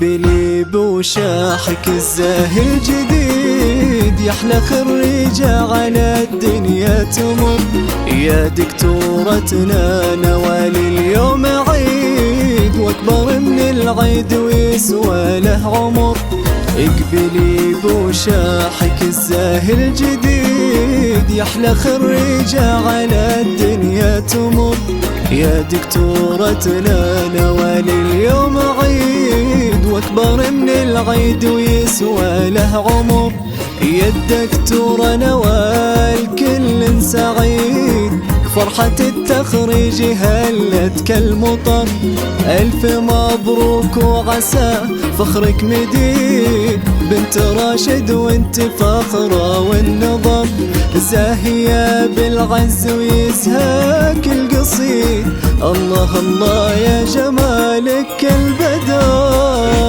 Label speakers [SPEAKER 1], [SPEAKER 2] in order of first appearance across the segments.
[SPEAKER 1] اقبلي بوشاحك الزاهي الجديد، يحلى خريجة على الدنيا تمر. يا دكتورتنا نوال اليوم عيد، واكبر من العيد ويسوى له عمر. اقبلي بوشاحك الزاهي الجديد، يحلى خريجة على الدنيا تمر. يا دكتورتنا نوال اليوم عيد، واكبر من العيد ويسوى له عمر. يا الدكتورة نوال كل سعيد، فرحة التخريج هلت كالمطر. ألف مبروك وعسى فخرك مديد، بنت راشد وانت فخرة والنظر. زاهية بالعز ويزهاك القصيد، الله الله يا جمالك البدر.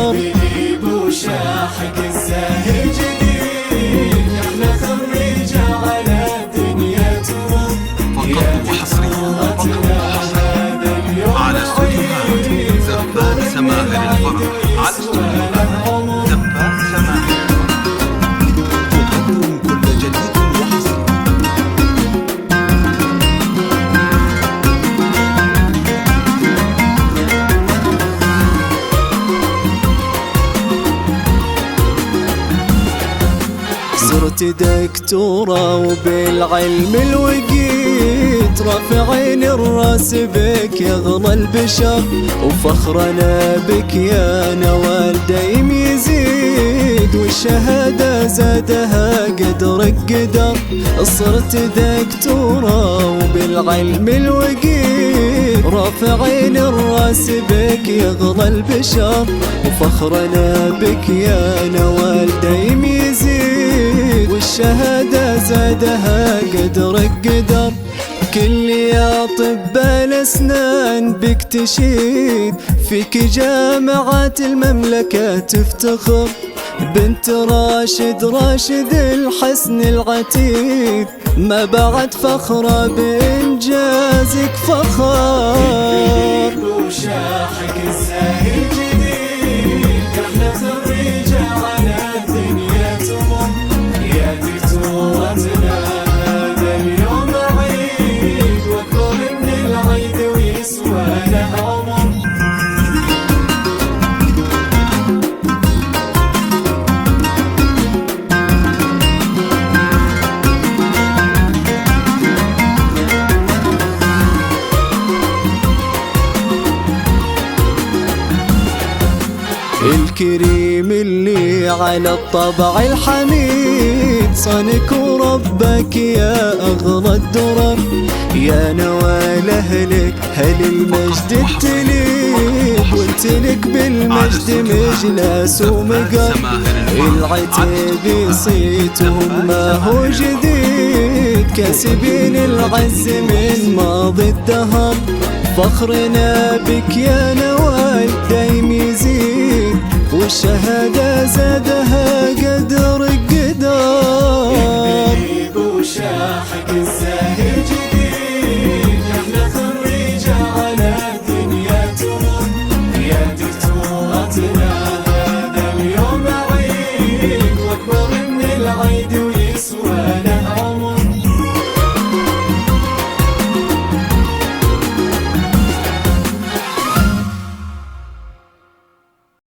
[SPEAKER 2] اقبلي بوشاحك الزاهي الجديد، يحلى خريجة على الدنيا تمر. يا دكتورتنا هذا اليوم
[SPEAKER 3] على استوديوهات زفات سماهر الفرح، على استوديوهات زفات سماهر الفرح تقدم كل جديد وحصري.
[SPEAKER 1] صرت دكتورة وبالعلم الوقيت، رافعين الراس بك يا غلى البشر. وفخرنا بك يا نوال دايم يزيد، والشهادة زادها قدرك قدر. صرت دكتورة وبالعلم الوقيت، رافعين الراس بك يا غلى البشر. وفخرنا بك يا نوال دايم يزيد، والشهادة زادها قدرك قدر. كل يا طب الأسنان بك تشيد، فيك جامعات المملكة تفتخر. بنت راشد راشد الحسن العتيد، ما بعد فخرة بإنجازك فخر.
[SPEAKER 2] بوشاحك الزاهي الجديد، يحلى خريجة على الدنيا تمر. يا دكتورتنا هذا اليوم عيد، واكبر من العيد ويسوى له عمر.
[SPEAKER 1] الكريم اللي على الطبع الحميد، صانك وربك يا أغلى الدرر. يا نوال أهلك هل المجد التليق، وانت لك بالمجد مجلس ومقر. العتيب صيتهم ما هو جديد، كاسبين العز من ماضي الدهر. فخرنا بك يا نوال دايم يزيد، والشهادة زادها قدر قدر.